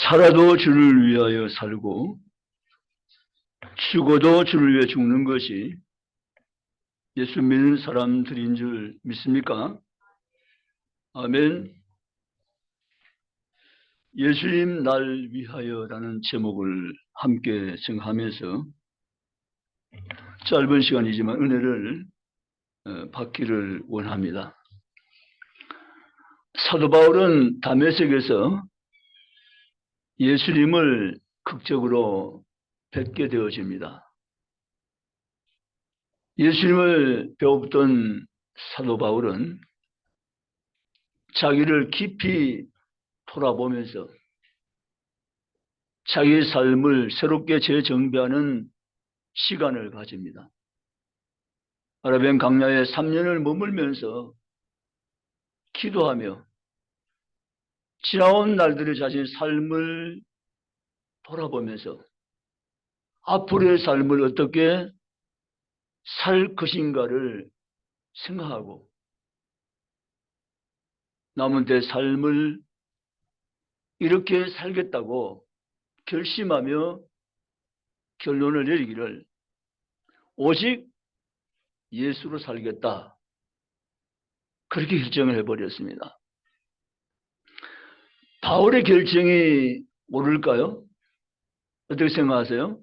살아도 주를 위하여 살고 죽어도 주를 위해 죽는 것이 예수 믿는 사람들인 줄 믿습니까? 아멘. 예수님 날 위하여라는 제목을 함께 정하면서 짧은 시간이지만 은혜를 받기를 원합니다. 사도 바울은 다메섹에서 예수님을 극적으로 뵙게 되어집니다. 예수님을 배웠던 사도 바울은 자기를 깊이 돌아보면서 자기의 삶을 새롭게 재정비하는 시간을 가집니다. 아라비안 광야에 3년을 머물면서 기도하며 지나온 날들의 자신의 삶을 돌아보면서 앞으로의 삶을 어떻게 살 것인가를 생각하고 남은 때 삶을 이렇게 살겠다고 결심하며 결론을 내리기를 오직 예수로 살겠다. 그렇게 결정을 해버렸습니다. 바울의 결정이 옳을까요? 어떻게 생각하세요?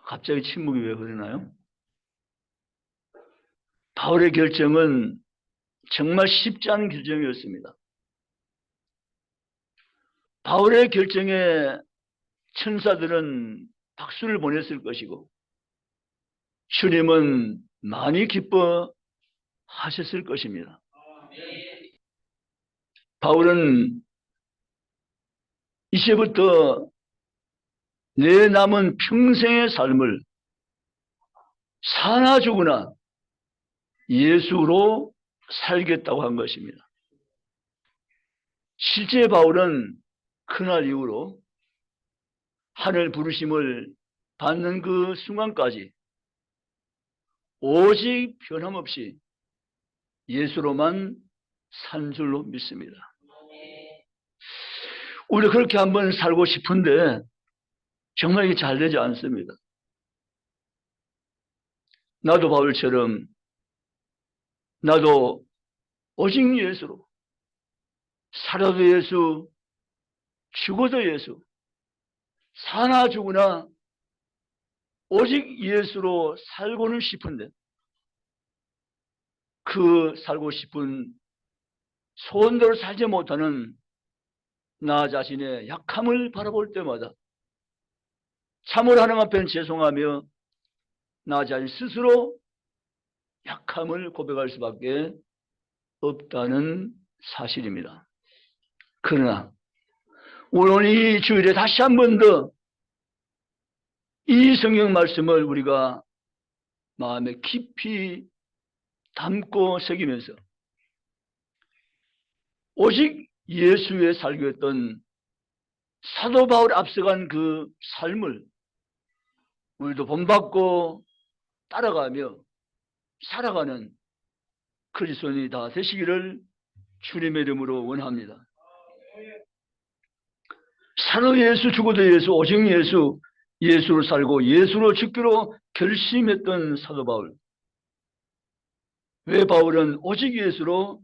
갑자기 침묵이 왜 흐르나요? 바울의 결정은 정말 쉽지 않은 결정이었습니다. 바울의 결정에 천사들은 박수를 보냈을 것이고 주님은 많이 기뻐하셨을 것입니다. 바울은 이제부터 내 남은 평생의 삶을 사나 죽으나 예수로 살겠다고 한 것입니다. 실제 바울은 그날 이후로 하늘 부르심을 받는 그 순간까지 오직 변함없이 예수로만 산 줄로 믿습니다. 우리 그렇게 한번 살고 싶은데 정말 이게 잘 되지 않습니다. 나도 바울처럼 나도 오직 예수로 살아도 예수, 죽어도 예수, 사나 죽으나 오직 예수로 살고는 싶은데 그 살고 싶은 소원대로 살지 못하는 나 자신의 약함을 바라볼 때마다 참으로 하나님 앞에는 죄송하며 나 자신 스스로 약함을 고백할 수밖에 없다는 사실입니다. 그러나 오늘 이 주일에 다시 한 번 더 이 성경 말씀을 우리가 마음에 깊이 담고 새기면서 오직 예수 위에 살겠던 사도 바울 앞서간 그 삶을 우리도 본받고 따라가며 살아가는 그리스도인이 다 되시기를 주님의 이름으로 원합니다. 살아도 예수, 죽어도 예수, 오직 예수, 예수로 살고 예수로 죽기로 결심했던 사도 바울. 왜 바울은 오직 예수로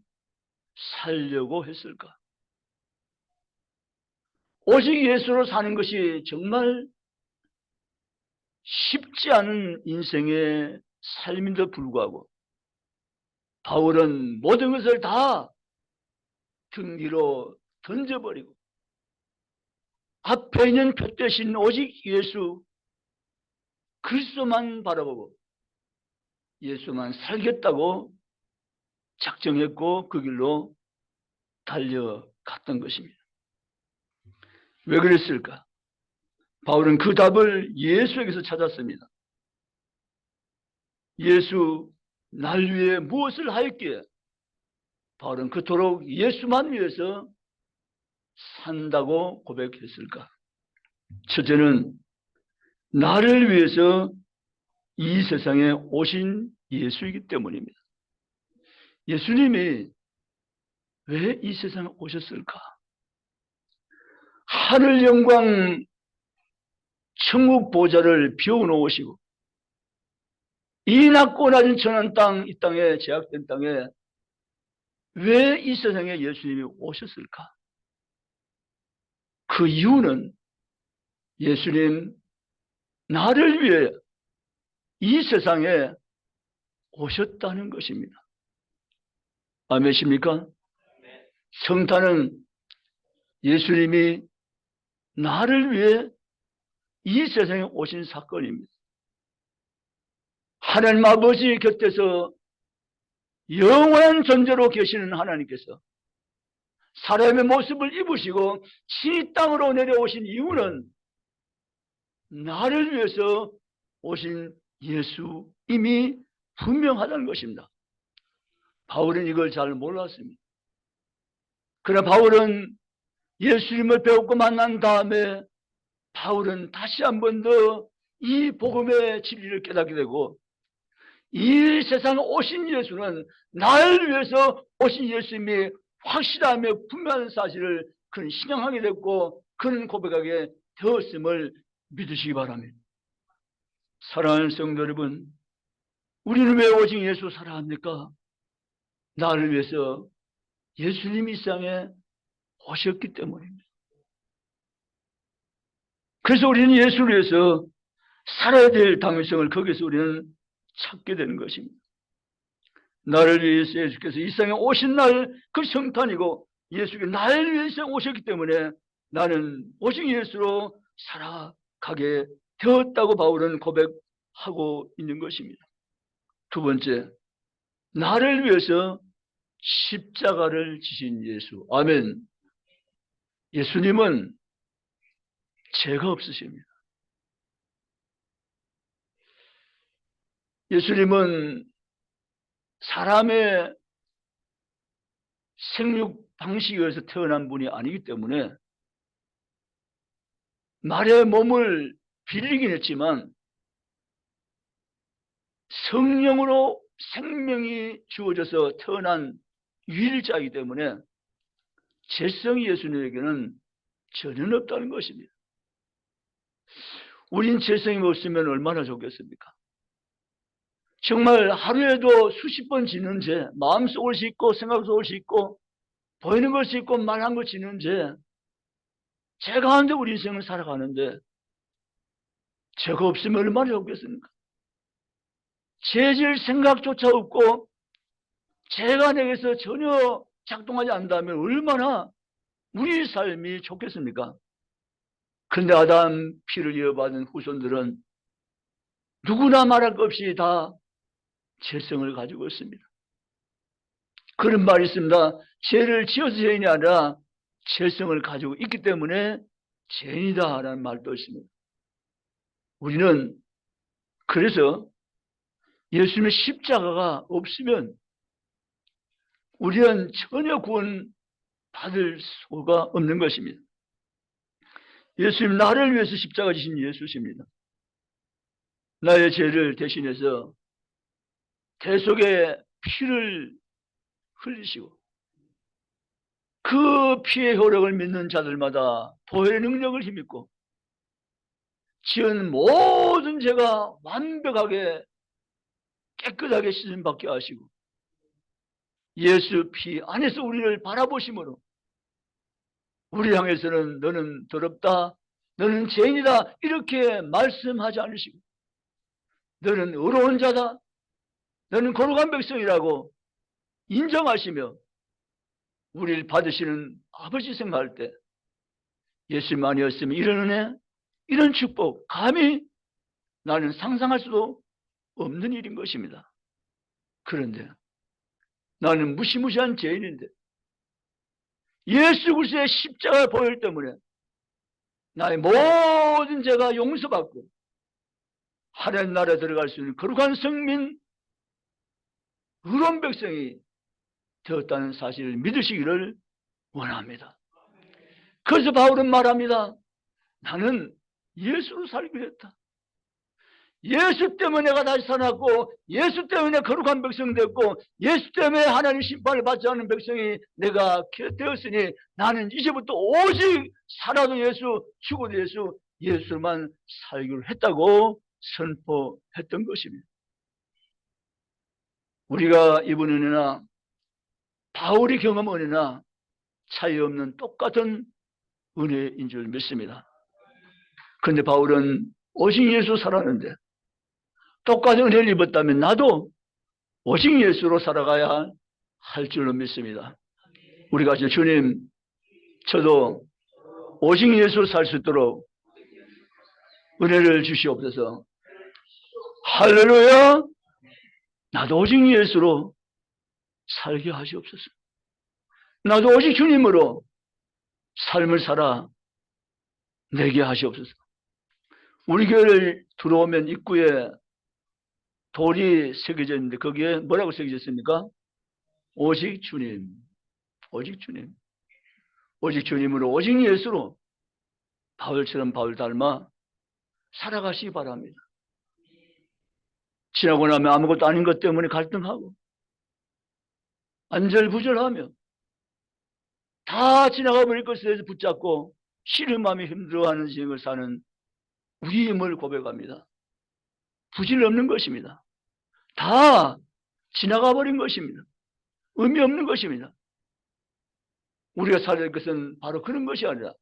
살려고 했을까? 오직 예수로 사는 것이 정말 쉽지 않은 인생의 삶인데도 불구하고 바울은 모든 것을 다 등 뒤로 던져버리고 앞에 있는 표 대신 오직 예수 그리스도만 바라보고 예수만 살겠다고 작정했고 그 길로 달려갔던 것입니다. 왜 그랬을까? 바울은 그 답을 예수에게서 찾았습니다. 예수 날 위해 무엇을 하였기에 바울은 그토록 예수만 위해서 산다고 고백했을까? 첫째는 나를 위해서 이 세상에 오신 예수이기 때문입니다. 예수님이 왜 이 세상에 오셨을까? 하늘 영광 천국 보좌를 비워놓으시고 이 낮고 낮은 천한 땅, 이 땅에 제약된 땅에 왜 이 세상에 예수님이 오셨을까? 그 이유는 예수님 나를 위해 이 세상에 오셨다는 것입니다. 아멘이십니까? 성탄은 예수님이 나를 위해 이 세상에 오신 사건입니다. 하나님 아버지 곁에서 영원한 존재로 계시는 하나님께서 사람의 모습을 입으시고 이 땅으로 내려오신 이유는 나를 위해서 오신 예수임이 분명하다는 것입니다. 바울은 이걸 잘 몰랐습니다. 그러나 바울은 예수님을 배우고 만난 다음에 바울은 다시 한 번 더 이 복음의 진리를 깨닫게 되고 이 세상에 오신 예수는 나를 위해서 오신 예수님이 확실하며 분명한 사실을 그는 신앙하게 됐고 그는 고백하게 되었음을 믿으시기 바랍니다. 사랑하는 성도 여러분, 우리는 왜 오직 예수 사랑합니까? 나를 위해서 예수님이 이 세상에 오셨기 때문입니다. 그래서 우리는 예수를 위해서 살아야 될 당위성을 거기서 우리는 찾게 되는 것입니다. 나를 위해서 예수께서 이 세상에 오신 날 그 성탄이고 예수께서 나를 위해서 오셨기 때문에 나는 오직 예수로 살아가게 되었다고 바울은 고백하고 있는 것입니다. 두 번째, 나를 위해서 십자가를 지신 예수. 아멘. 예수님은 죄가 없으십니다. 예수님은 사람의 생육 방식에서 태어난 분이 아니기 때문에 말의 몸을 빌리긴 했지만 성령으로 생명이 주어져서 태어난 유일자이기 때문에 죄성이 예수님에게는 전혀 없다는 것입니다. 우린 죄성이 없으면 얼마나 좋겠습니까? 정말 하루에도 수십 번 지는 죄, 마음속을 짓고 생각속을 짓고 보이는 걸 짓고 말한 걸 짓는 죄 가운데 우리 인생을 살아가는데 죄가 없으면 얼마나 좋겠습니까? 죄질 생각조차 없고 죄가 내게서 전혀 작동하지 않는다면 얼마나 우리 삶이 좋겠습니까? 그런데 아담 피를 이어받은 후손들은 누구나 말할 것 없이 다 죄성을 가지고 있습니다. 그런 말이 있습니다. 죄를 지어서 죄인이 아니라 죄성을 가지고 있기 때문에 죄인이다라는 말도 있습니다. 우리는 그래서 예수님의 십자가가 없으면 우리는 전혀 구원 받을 수가 없는 것입니다. 예수님 나를 위해서 십자가 지신 예수십니다. 나의 죄를 대신해서 대속의 피를 흘리시고 그 피의 효력을 믿는 자들마다 보혈의 능력을 힘입고 지은 모든 죄가 완벽하게 깨끗하게 씻음받게 하시고 예수 피 안에서 우리를 바라보심으로 우리 향해서는 너는 더럽다, 너는 죄인이다 이렇게 말씀하지 않으시고 너는 의로운 자다, 너는 거룩한 백성이라고 인정하시며 우리를 받으시는 아버지 생각할 때 예수님 아니었으면 이런 은혜, 이런 축복 감히 나는 상상할 수도 없는 일인 것입니다. 그런데 나는 무시무시한 죄인인데 예수 그리스도의 십자가 보혈 때문에 나의 모든 죄가 용서받고 하나님 나라에 들어갈 수 있는 거룩한 성민, 의로운 백성이 되었다는 사실을 믿으시기를 원합니다. 그래서 바울은 말합니다. 나는 예수로 살기로 했다. 예수 때문에 내가 다시 살았고, 예수 때문에 거룩한 백성 됐고, 예수 때문에 하나님 심판을 받지 않는 백성이 내가 되었으니 나는 이제부터 오직 살아도 예수, 죽어도 예수, 예수만 살기로 했다고 선포했던 것입니다. 우리가 입은 은혜나 바울이 경험한 은혜나 차이 없는 똑같은 은혜인 줄 믿습니다. 그런데 바울은 오직 예수 살았는데 똑같은 은혜를 입었다면 나도 오직 예수로 살아가야 할 줄로 믿습니다. 우리가 주님, 저도 오직 예수로 살 수 있도록 은혜를 주시옵소서. 할렐루야. 나도 오직 예수로 살게 하시옵소서. 나도 오직 주님으로 삶을 살아 내게 하시옵소서. 우리 교회를 들어오면 입구에 돌이 새겨져 있는데 거기에 뭐라고 새겨졌습니까? 오직 주님, 오직 주님, 오직 주님으로, 오직 예수로 바울처럼 바울 닮아 살아가시기 바랍니다. 지나고 나면 아무것도 아닌 것 때문에 갈등하고 안절부절하며 다 지나가 버릴 것에 대해서 붙잡고 씨름하며 힘들어하는 인생을 사는 우리임을 고백합니다. 부질 없는 것입니다. 다 지나가 버린 것입니다. 의미 없는 것입니다. 우리가 살아야 할 것은 바로 그런 것이 아니라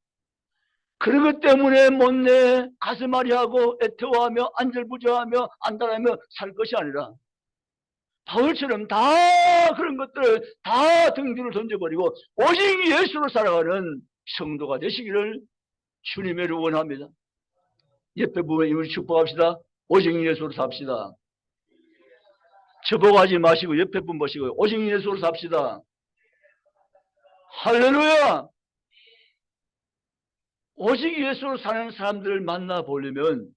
그런 것 때문에 못내 가슴앓이하고 애태워하며 안절부절하며 안달하며 살 것이 아니라 바울처럼 다 그런 것들을 다 등 뒤로 던져버리고 오직 예수로 살아가는 성도가 되시기를 주님의 이름으로 원합니다. 옆에 보면 우리 축복합시다. 오직 예수로 삽시다. 저보고 하지 마시고 옆에 분 보시고 오직 예수로 삽시다. 할렐루야. 오직 예수로 사는 사람들을 만나보려면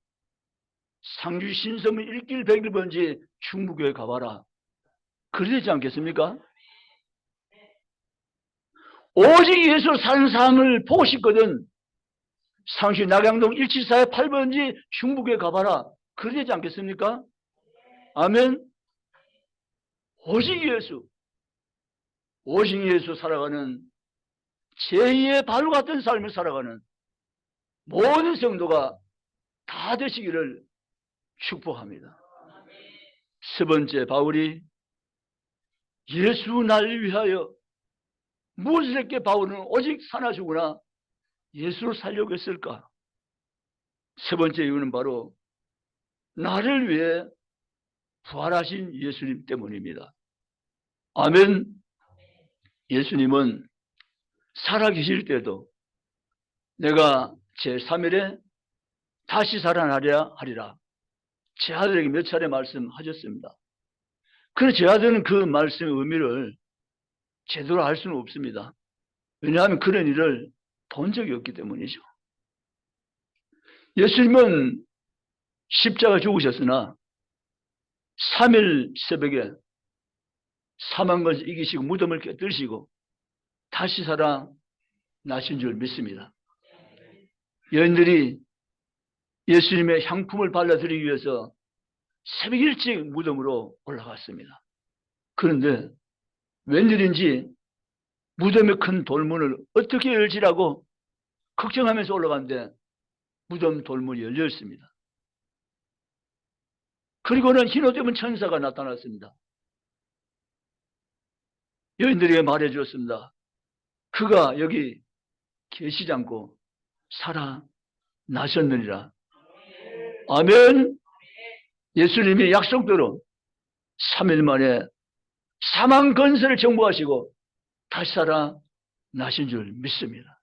상주 신서문 1길 100일 번지 충무교회 가봐라. 그러지 않겠습니까? 오직 예수로 사는 사람을 보고 싶거든. 상주 낙양동 174의 8번지 충무교회 가봐라. 그러지 않겠습니까? 아멘. 오직 예수, 오직 예수 살아가는 제2의 바울 같은 삶을 살아가는 모든 성도가 다 되시기를 축복합니다. 세 번째, 바울이 예수 날 위하여 무엇을 했기에 바울은 오직 사나 죽으나 예수로 살려고 했을까? 세 번째 이유는 바로 나를 위해 부활하신 예수님 때문입니다. 아멘. 예수님은 살아계실 때도 내가 제3일에 다시 살아나려 하리라 제 아들에게 몇 차례 말씀하셨습니다. 그런데 제 아들은 그 말씀의 의미를 제대로 알 수는 없습니다. 왜냐하면 그런 일을 본 적이 없기 때문이죠. 예수님은 십자가 죽으셨으나 3일 새벽에 사망 것을 이기시고 무덤을 깨뜨리시고 다시 살아나신 줄 믿습니다. 여인들이 예수님의 향품을 발라드리기 위해서 새벽 일찍 무덤으로 올라갔습니다. 그런데 웬일인지 무덤의 큰 돌문을 어떻게 열지라고 걱정하면서 올라갔는데 무덤 돌문이 열려 있습니다. 그리고는 흰옷 입은 천사가 나타났습니다. 여인들에게 말해 주었습니다. 그가 여기 계시지 않고 살아나셨느니라. 아멘. 예수님이 약속대로 3일 만에 사망 건설을 정복하시고 다시 살아나신 줄 믿습니다.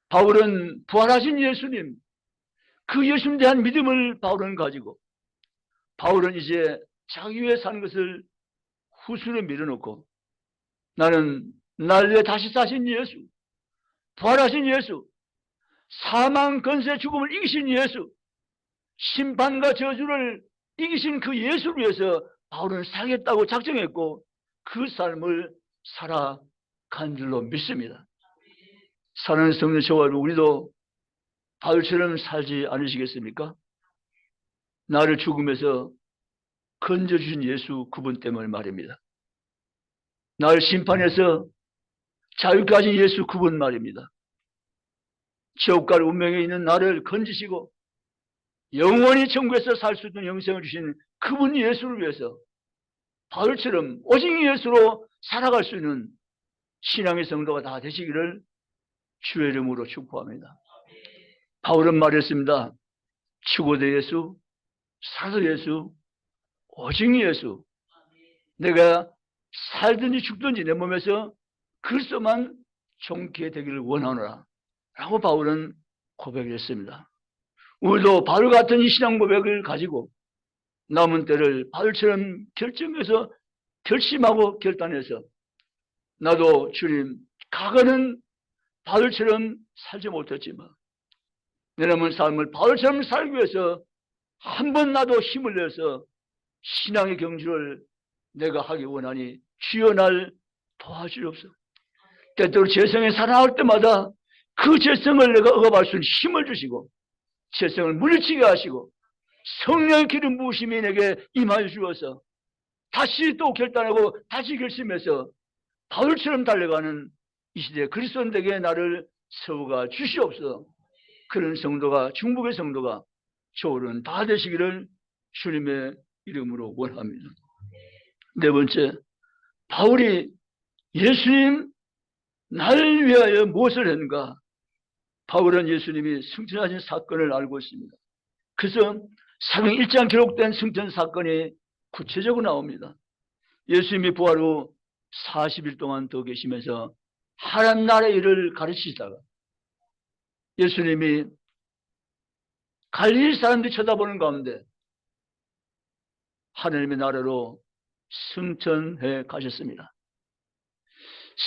바울은 부활하신 예수님, 그 예수님에 대한 믿음을 바울은 가지고 바울은 이제 자기 위해 사는 것을 후순위에 밀어놓고 나는 날 위해 다시 사신 예수, 부활하신 예수, 사망 건세 죽음을 이기신 예수, 심판과 저주를 이기신 그 예수를 위해서 바울은 살겠다고 작정했고 그 삶을 살아간 줄로 믿습니다. 사랑하는 성도 저와 우리도 바울처럼 살지 않으시겠습니까? 나를 죽음에서 건져주신 예수 그분 때문에 말입니다. 나를 심판해서 자유케 하신 예수 그분 말입니다. 지옥 갈 운명에 있는 나를 건지시고 영원히 천국에서 살 수 있는 영생을 주신 그분 예수를 위해서 바울처럼 오직 예수로 살아갈 수 있는 신앙의 성도가 다 되시기를 주의 이름으로 축복합니다. 바울은 말했습니다. 죽어도 예수, 살아도 예수, 오직 예수. 내가 살든지 죽든지 내 몸에서 그리스도만 존귀해 되기를 원하노라 라고 바울은 고백했습니다. 우리도 바울 같은 이 신앙 고백을 가지고 남은 때를 바울처럼 결정해서 결심하고 결단해서 나도 주님 과거는 바울처럼 살지 못했지만 내 남은 삶을 바울처럼 살기 위해서 한 번 나도 힘을 내서 신앙의 경주를 내가 하기 원하니 주여 날 도와주옵소서. 때때로 죄성에 살아날 때마다 그 죄성을 내가 억압할 수 있는 힘을 주시고 죄성을 물리치게 하시고 성령의 기름 부으심이 내게 임하여 주어서 다시 또 결단하고 다시 결심해서 바울처럼 달려가는 이 시대에 그리스도인에게 나를 세워가 주시옵소서. 그런 성도가 중복의 성도가 저울은 다 되시기를 주님의 이름으로 원합니다. 네 번째, 바울이 예수님 나를 위하여 무엇을 했는가? 바울은 예수님이 승천하신 사건을 알고 있습니다. 그래서 사도행 1장 기록된 승천 사건이 구체적으로 나옵니다. 예수님이 부활 후 40일 동안 더 계시면서 하나님 나라의 일을 가르치시다가 예수님이 갈릴리 사람들이 쳐다보는 가운데 하나님의 나라로 승천해 가셨습니다.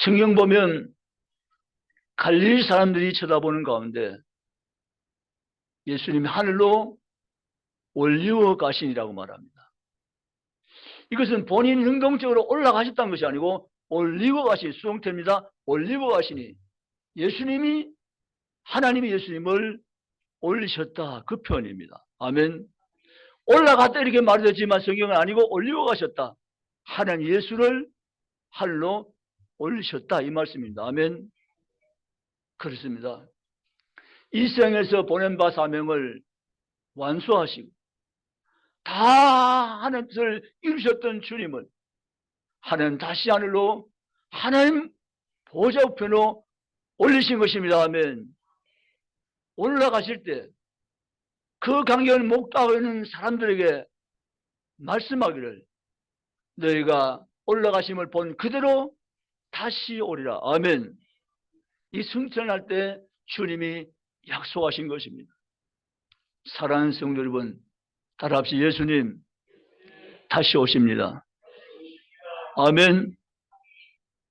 성경 보면 갈릴리 사람들이 쳐다보는 가운데 예수님이 하늘로 올리어 가시니라고 말합니다. 이것은 본인 능동적으로 올라가셨다는 것이 아니고 올리고 가신 수동태입니다. 올리고 가시니 예수님이 하나님이 예수님을 올리셨다 그 표현입니다. 아멘. 올라갔다 이렇게 말되지만 성경은 아니고 올리고 가셨다. 하나님 예수를 하늘로 올리셨다 이 말씀입니다. 아멘. 그렇습니다. 이 생에서 보낸 바 사명을 완수하시고 다 하는 뜻을 이루셨던 주님을 하나님 다시 하늘로 하나님 보좌 우편으로 올리신 것입니다. 아멘. 올라가실 때 그 강경을 목도하고 있는 사람들에게 말씀하기를 너희가 올라가심을 본 그대로 다시 오리라. 아멘. 이 승천할 때 주님이 약속하신 것입니다. 사랑하는 성도 여러분, 따라합시다. 예수님 다시 오십니다. 아멘.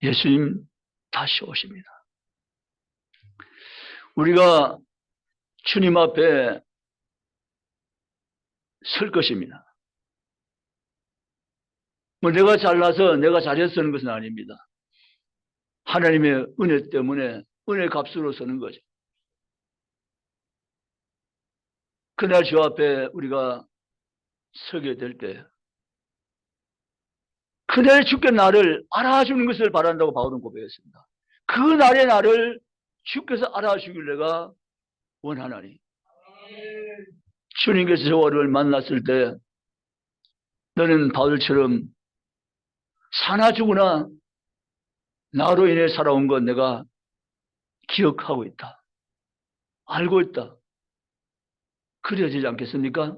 예수님 다시 오십니다. 우리가 주님 앞에 설 것입니다. 뭐 내가 잘나서 내가 잘해서 서는 것은 아닙니다. 하나님의 은혜 때문에 은혜 값으로 서는 거죠. 그날 주 앞에 우리가 서게 될 때 그날 주께 나를 알아주는 것을 바란다고 바울은 고백했습니다. 그 날의 나를 주께서 알아주길 내가 원하나니. 주님께서 저를 만났을 때 너는 바울처럼 사나 죽으나 나로 인해 살아온 것 내가 기억하고 있다. 알고 있다. 그래야 되지 않겠습니까?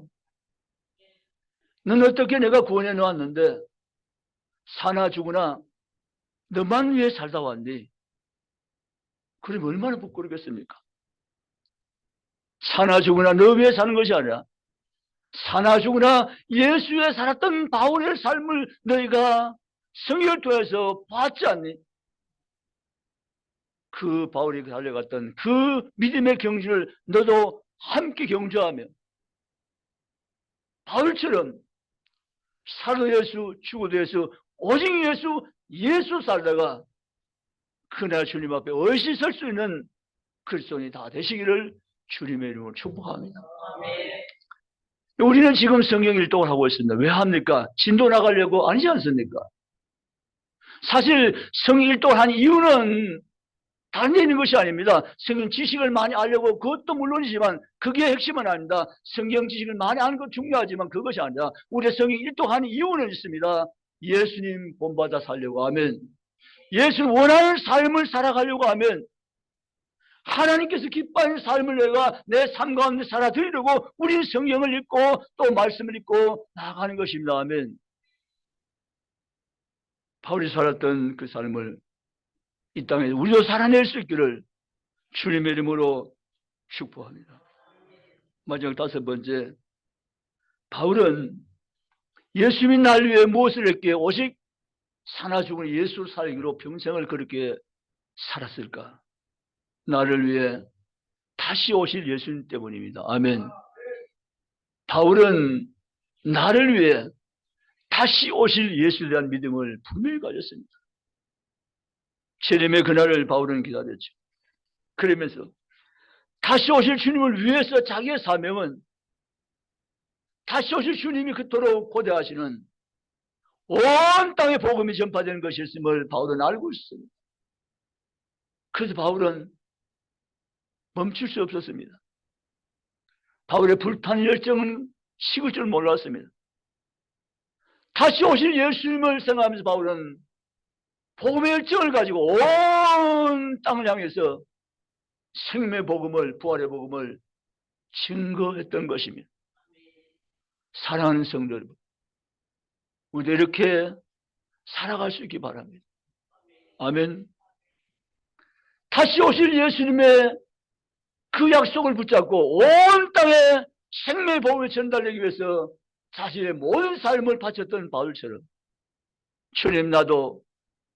넌 어떻게 내가 구원해 놓았는데 사나 죽으나 너만 위해 살다 왔니? 그럼 얼마나 부끄럽겠습니까? 사나 죽으나 너 위해 사는 것이 아니라 사나 죽으나 예수 위해 살았던 바울의 삶을 너희가 성경을 통해서 봤지 않니? 그 바울이 달려갔던 그 믿음의 경주를 너도 함께 경주하며 바울처럼 살도 예수, 죽어도 예수, 오직 예수 살다가 그날 주님 앞에 얼씬 설 수 있는 그리스도인이 다 되시기를 주님의 이름으로 축복합니다. 우리는 지금 성경 일독을 하고 있습니다. 왜 합니까? 진도 나가려고 아니지 않습니까? 사실 성경 일독을 한 이유는 다른 데 있는 것이 아닙니다. 성경 지식을 많이 알려고, 그것도 물론이지만 그게 핵심은 아닙니다. 성경 지식을 많이 아는 건 중요하지만 그것이 아니라 우리가 성경 일독하는 이유는 있습니다. 예수님 본받아 살려고 하면, 예수님 원하는 삶을 살아가려고 하면, 하나님께서 기뻐하는 삶을 내가 내 삶 가운데 살아드리려고 우리는 성경을 읽고 또 말씀을 읽고 나아가는 것입니다. 아멘. 바울이 살았던 그 삶을 이 땅에 우리도 살아낼 수 있기를 주님의 이름으로 축복합니다. 마지막 다섯 번째, 바울은 예수님이 날 위해 무엇을 했기에 오직 사나 죽은 예수를 살기로 평생을 그렇게 살았을까? 나를 위해 다시 오실 예수님 때문입니다. 아멘. 바울은 나를 위해 다시 오실 예수에 대한 믿음을 분명히 가졌습니다. 재림의 그날을 바울은 기다렸죠. 그러면서 다시 오실 주님을 위해서 자기의 사명은 다시 오실 주님이 그토록 고대하시는 온 땅에 복음이 전파되는 것이었음을 바울은 알고 있습니다. 그래서 바울은 멈출 수 없었습니다. 바울의 불타는 열정은 식을 줄 몰랐습니다. 다시 오실 예수님을 생각하면서 바울은 복음의 열정을 가지고 온 땅을 향해서 생명의 복음을, 부활의 복음을 증거했던 것입니다. 사랑하는 성도 여러분, 우리도 이렇게 살아갈 수 있기 바랍니다. 아멘. 다시 오실 예수님의 그 약속을 붙잡고 온 땅에 생명의 복음을 전달하기 위해서 자신의 모든 삶을 바쳤던 바울처럼, 주님, 나도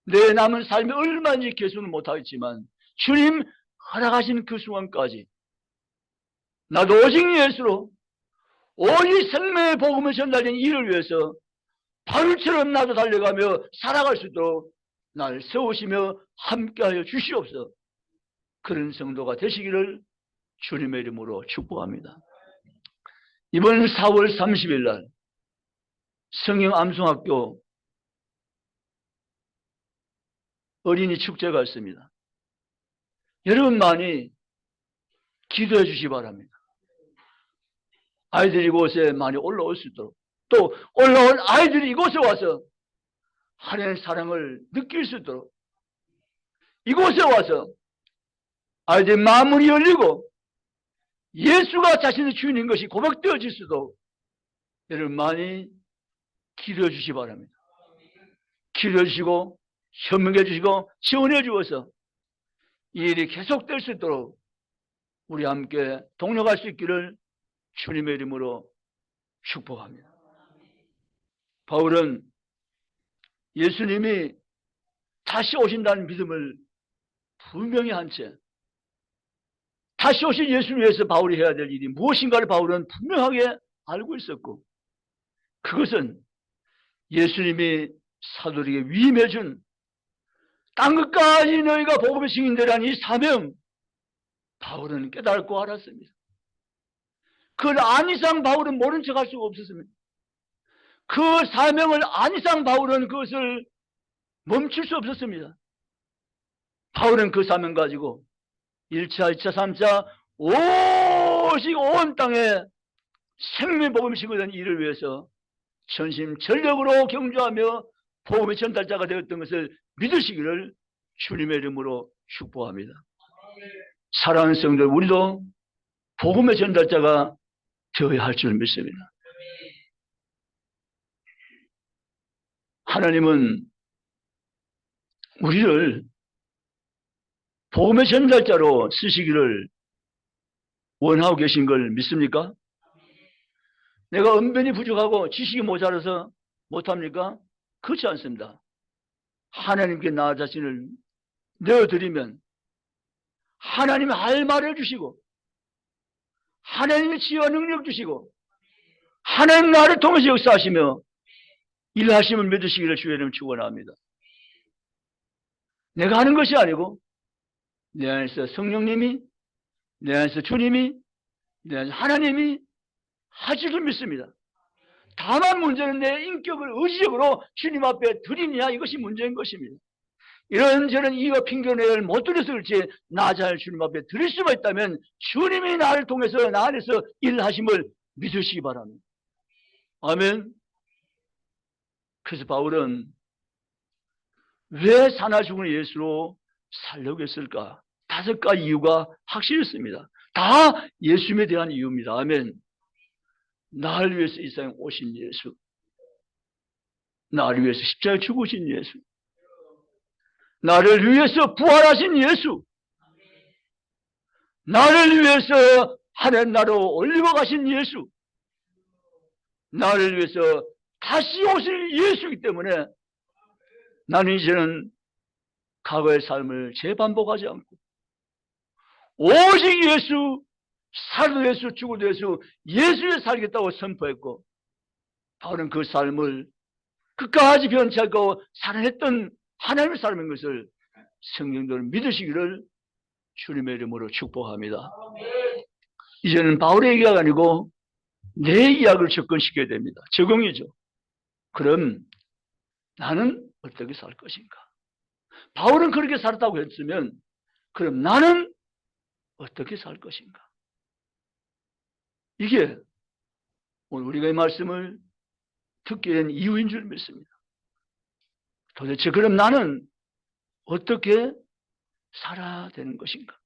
내 남은 삶이 얼마인지 계수는 못하겠지만 주님 허락하신 그 순간까지 나도 오직 예수로 오직 생명의 복음을 전달하는 일을 위해서 바울처럼 나도 달려가며 살아갈 수 있도록 날 세우시며 함께하여 주시옵소서. 그런 성도가 되시기를 주님의 이름으로 축복합니다. 이번 4월 30일 날 성령 암송학교 어린이 축제가 있습니다. 여러분 많이 기도해 주시기 바랍니다. 아이들이 이곳에 많이 올라올 수 있도록, 또 올라온 아이들이 이곳에 와서 하나님의 사랑을 느낄 수 있도록, 이곳에 와서 아이들의 마음이 열리고 예수가 자신의 주인인 것이 고백되어질 수도 여러분 많이 기도해 주시기 바랍니다. 기도해 주시고 현명해 주시고 지원해 주어서 이 일이 계속될 수 있도록 우리 함께 동력할 수 있기를 주님의 이름으로 축복합니다. 바울은 예수님이 다시 오신다는 믿음을 분명히 한 채 다시 오신 예수를 위해서 바울이 해야 될 일이 무엇인가를 바울은 분명하게 알고 있었고, 그것은 예수님이 사도에게 위임해 준 땅끝까지 너희가 복음의 증인되라는 이 사명, 바울은 깨닫고 알았습니다. 그걸 안 이상 바울은 모른 척할 수가 없었습니다. 그 사명을 안 이상 바울은 그것을 멈출 수 없었습니다. 바울은 그 사명 가지고 1차, 2차, 3차 오직 온 땅에 생명의 복음을 시고된 일을 위해서 전심전력으로 경주하며 복음의 전달자가 되었던 것을 믿으시기를 주님의 이름으로 축복합니다. 사랑하는 성도들, 우리도 복음의 전달자가 되어야 할 줄 믿습니다. 하나님은 우리를 복음의 전달자로 쓰시기를 원하고 계신 걸 믿습니까? 내가 언변이 부족하고 지식이 모자라서 못합니까? 그렇지 않습니다. 하나님께 나 자신을 내어드리면 하나님이 할 말을 주시고 하나님의 지혜와 능력 주시고 하나님 나를 통해서 역사하시며 일하심을 믿으시기를 주의 이름으로 축원합니다. 내가 하는 것이 아니고 내 안에서 성령님이, 내 안에서 주님이, 내 안에서 하나님이 하지도 믿습니다. 다만 문제는 내 인격을 의지적으로 주님 앞에 드리느냐, 이것이 문제인 것입니다. 이런저런 이유와 핑계를 못 드려서 그렇지 나 잘 주님 앞에 드릴 수가 있다면 주님이 나를 통해서 나 안에서 일하심을 믿으시기 바랍니다. 아멘. 그래서 바울은 왜 사나 죽은 예수로 살려고 했을까? 5가지 이유가 확실했습니다. 다 예수님에 대한 이유입니다. 아멘. 나를 위해서 이 세상에 오신 예수, 나를 위해서 십자가에 죽으신 예수, 나를 위해서 부활하신 예수, 나를 위해서 하늘 나라로 올리고 가신 예수, 나를 위해서 다시 오실 예수이기 때문에 나는 이제는 과거의 삶을 재반복하지 않고 오직 예수, 살도 예수, 죽어도 예수, 예수에 살겠다고 선포했고, 바울은 그 삶을 끝까지 변치 않고 살아냈던 하나님의 삶인 것을 성경들은 믿으시기를 주님의 이름으로 축복합니다. 이제는 바울의 얘기가 아니고 내 이야기를 접근시켜야 됩니다. 적용이죠. 그럼 나는 어떻게 살 것인가? 바울은 그렇게 살았다고 했으면 그럼 나는 어떻게 살 것인가? 이게 오늘 우리가 이 말씀을 듣게 된 이유인 줄 믿습니다. 도대체 그럼 나는 어떻게 살아야 되는 것인가?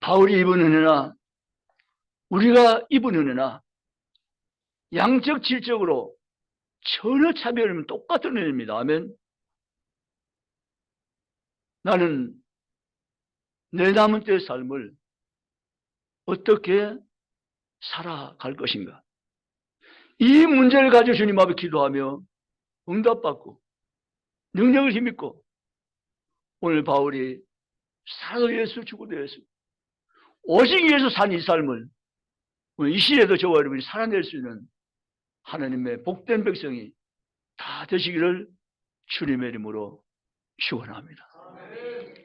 바울이 입은 은혜나 우리가 입은 은혜나 양적 질적으로 전혀 차별이 없는 똑같은 은혜입니다. 아멘. 나는 내 남은 때의 삶을 어떻게 살아갈 것인가? 이 문제를 가지고 주님 앞에 기도하며 응답받고 능력을 힘입고 오늘 바울이 살아도 예수, 죽어도 예수, 오직 예수 산 이 삶을 이 시대에도 저와 여러분이 살아낼 수 있는 하나님의 복된 백성이 다 되시기를 주님의 이름으로 축원합니다.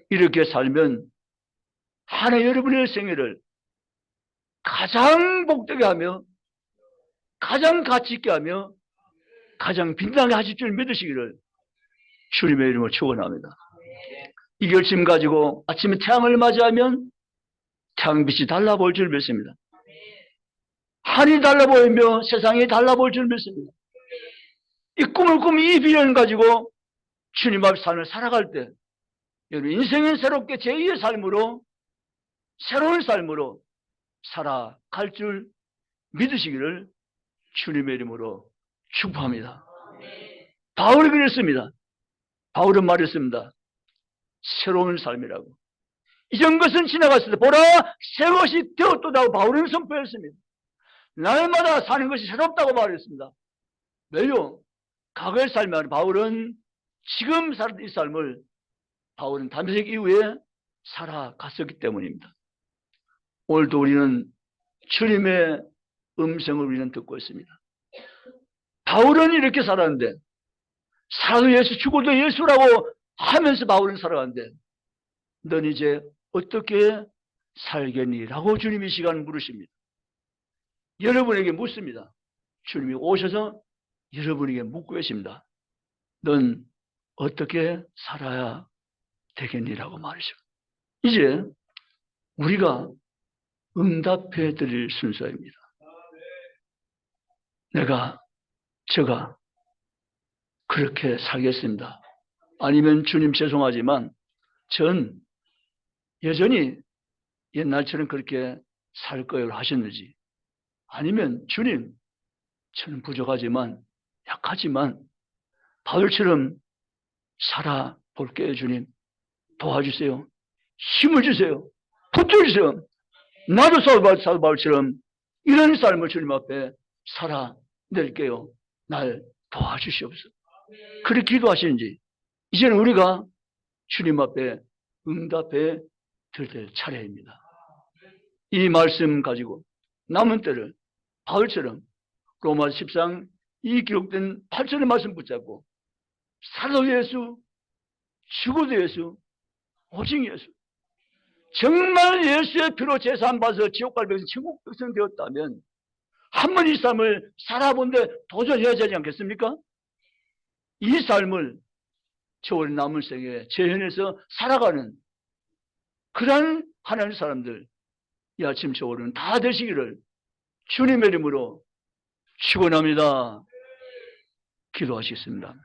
이렇게 살면 하나 여러분의 생애를 가장 복되게 하며 가장 가치 있게 하며 가장 빛나게 하실 줄 믿으시기를 주님의 이름으로 축원합니다. 이 결심 가지고 아침에 태양을 맞이하면 태양빛이 달라볼 줄 믿습니다. 하늘이 달라보이며 세상이 달라볼 줄 믿습니다. 이 꿈을 이 비전을 가지고 주님 앞 삶을 살아갈 때 여러분 인생은 새롭게 제2의 삶으로 새로운 삶으로 살아갈 줄 믿으시기를 주님의 이름으로 축복합니다. 바울이 그랬습니다. 바울은 말했습니다. 새로운 삶이라고. 이전 것은 지나갔을 때 보라 새 것이 되었도다고 바울은 선포했습니다. 날마다 사는 것이 새롭다고 말했습니다. 왜요? 과거의 삶이 아니라 바울은 지금 사는 이 삶을 바울은 담에색 이후에 살아갔었기 때문입니다. 오늘도 우리는 주님의 음성을 우리는 듣고 있습니다. 바울은 이렇게 살았는데 살아도 예수, 죽어도 예수라고 하면서 바울은 살아갔는데 넌 이제 어떻게 살겠니? 라고 주님이 이 시간을 물으십니다. 여러분에게 묻습니다. 주님이 오셔서 여러분에게 묻고 계십니다. 넌 어떻게 살아야 되겠니라고 말이죠. 이제 우리가 응답해 드릴 순서입니다. 제가 그렇게 살겠습니다. 아니면 주님 죄송하지만 전 여전히 옛날처럼 그렇게 살 거예요 하셨는지, 아니면 주님 저는 부족하지만 약하지만 바울처럼 살아볼게요. 주님 도와주세요. 힘을 주세요. 붙들주세요. 나도 사도 바울처럼 이런 삶을 주님 앞에 살아낼게요. 날 도와주시옵소서. 그렇게 기도하시는지 이제는 우리가 주님 앞에 응답해 드릴 차례입니다. 이 말씀 가지고 남은 때를 바울처럼 로마 10장 이 기록된 8절의 말씀 붙잡고 살아도 예수, 죽어도 예수, 오직 예수, 정말 예수의 피로 제사함 받아서 지옥갈 백성 천국 백성 되었다면 한 번 이 삶을 살아본데 도전해야 되지 않겠습니까? 이 삶을 저월 남은 생에 재현해서 살아가는 그러한 하나님의 사람들, 이 아침 저월은 다 되시기를 주님의 이름으로 축원합니다. 기도하시겠습니다.